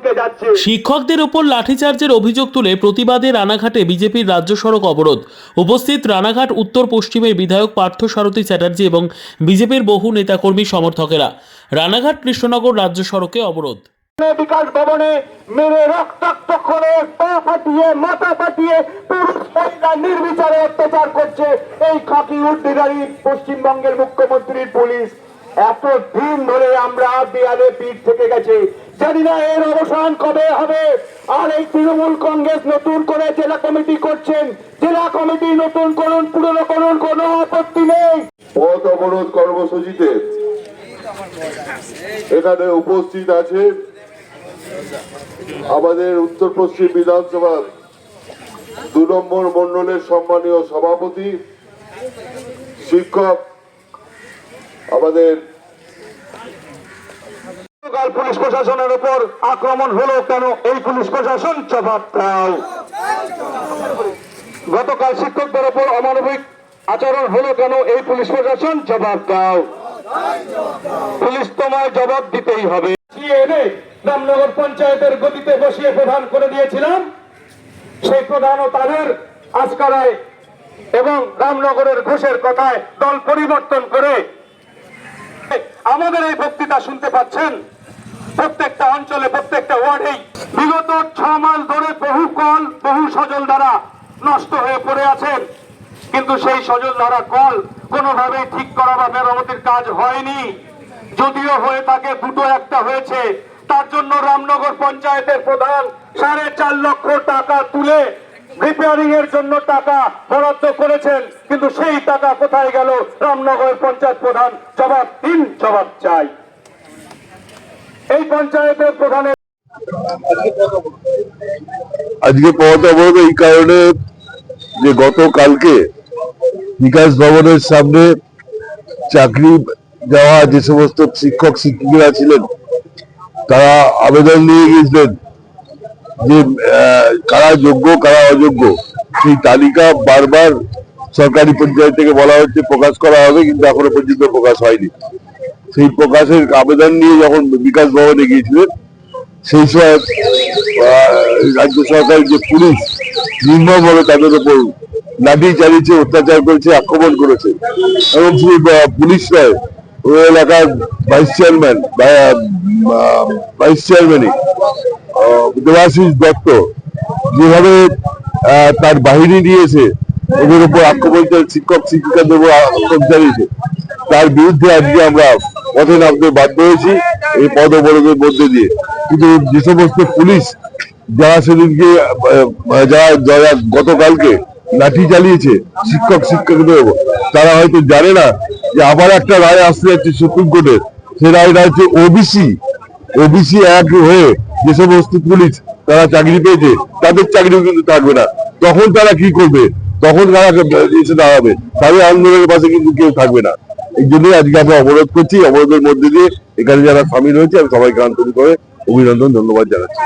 হতে যাচ্ছে। শিক্ষকদের উপর লাঠিচার্জের অভিযোগ তুলে প্রতিবাদে রানাঘাটে বিজেপির রাজ্য সড়ক অবরোধ। উপস্থিত রানাঘাট উত্তর পশ্চিমের বিধায়ক পার্থসারথী চ্যাটার্জি এবং বিজেপির বহু নেতাকর্মী সমর্থকেরা। রানাঘাট কৃষ্ণনগর রাজ্য সড়কে অবরোধ। বিকাশ ভবনে মেরে রক্তাক্ত করে পা ফাটিয়ে মাথা ফাটিয়ে পুরুষ মহিলা নির্বিচারে অত্যাচার করছে এই খাকি উর্দিধারী পশ্চিমবঙ্গের মুখ্যমন্ত্রীর পুলিশ। এতদিন ধরে আমরা দেয়ালে পিঠ থেকে গেছে, জানি না এর অবসান কবে হবে। আর এই তৃণমূল কংগ্রেস নতুন করে জেলা কমিটি করছেন, জেলা কমিটি নতুন করুন পুরনো করুন, কোনো আপত্তি নেই। পথ অবরোধ কর্মসূচিতে এখানে উপস্থিত আছে আমাদের উত্তর পশ্চিম বিধানসভা 2 নম্বর মন্ডলের সম্মানীয় সভাপতি, শিক্ষক, আমাদের পুলিশ প্রশাসনের উপর আক্রমণ হলো কেন, এই পুলিশ প্রশাসন জবাব দাও। গতকাল শিক্ষকদের উপর অমানবিক আচরণ হলো কেন, এই পুলিশ প্রশাসন জবাব দাও। পুলিশ তোমায় জবাব দিতেই হবে। রামনগর পঞ্চায়েতের গতিতে বসিয়ে প্রধান করে দিয়েছিলাম, সেই প্রধানও তাদের আজকারায় এবং রামনগরের ঘোষের কথায় দল পরিবর্তন করে আমাদের এই বক্তৃতা শুনতে পাচ্ছেন। প্রত্যেকটা অঞ্চলে প্রত্যেকটা ওয়ার্ডেই বিগত 6 মাস ধরে বহু কল বহু সজল ধারা নষ্ট হয়ে পড়ে আছেন, কিন্তু সেই সজল ধারা কল কোনোভাবেই ঠিক করা বা মেরামতির কাজ হয়নি। যদিও হয়ে থাকে দুটো একটা হয়েছে, তার জন্য রামনগর পঞ্চায়েতের প্রধান 4.5 লক্ষ টাকা তুলে রিপেয়ারিং এর জন্য টাকা বরাদ্দ করেছেন, কিন্তু সেই টাকা কোথায় গেল রামনগর পঞ্চায়েত প্রধান জবাব দিন, জবাব চাই। এই পঞ্চায়েতের প্রধানের আজকে পথ অবরোধ এই কারণে যে গতকালকে বিকাশ ভবনের সামনে চাকরি দেওয়া যে সমস্ত শিক্ষক শিক্ষিকারা ছিলেন তারা আবেদন নিয়ে গিয়েছিলেন যে কারা যোগ্য কারা অযোগ্য, সেই তালিকা বারবার সরকারি পর্যায় থেকে বলা হচ্ছে প্রকাশ করা হবে, কিন্তু এখনো পর্যন্ত প্রকাশ হয়নি। সেই প্রকাশের আবেদন নিয়ে যখন বিকাশ ভবনে গিয়েছিলেন সেই সময় রাজ্য সরকারের যে পুলিশ নির্মমভাবে তাদের উপর লাঠি চালিয়েছে, অত্যাচার করেছে, আক্রমণ করেছে। এবং শুধু পুলিশ নয়, ওই এলাকার ভাইস চেয়ারম্যানই দেবাশিস দত্ত যেভাবে তার বাহিনী নিয়েছে ওদের উপর আক্রমণ, শিক্ষক শিক্ষিকাদের উপর আক্রমণ চালিয়েছে, তার বিরুদ্ধে আজকে আমরা পথে নামতে বাধ্য হয়েছি এই পদ অবরোধের মধ্যে দিয়ে। কিন্তু যে সমস্ত পুলিশ যারা সেদিনকে যারা গতকালকে লাঠি চালিয়েছে শিক্ষক শিক্ষকদের উপর, তারা হয়তো জানে না যে আবার একটা রায় আসতে যাচ্ছে সুপ্রিম কোর্টের। সেই রায়টা হচ্ছে ওবিসি এক হয়ে যে সমস্ত পুলিশ তারা চাকরি পেয়েছে তাদের চাকরিও কিন্তু থাকবে না। তখন তারা কি করবে? তখন তারা এসে দাঁড়াবে, তাদের আন্দোলনের পাশে কিন্তু কেউ থাকবে না। এই জন্যই আজকে আমরা অবরোধ করছি। অবরোধের মধ্যে দিয়ে এখানে যারা সামিল হয়েছে আমি সবাইকে আন্তরিকভাবে অভিনন্দন ধন্যবাদ জানাচ্ছি।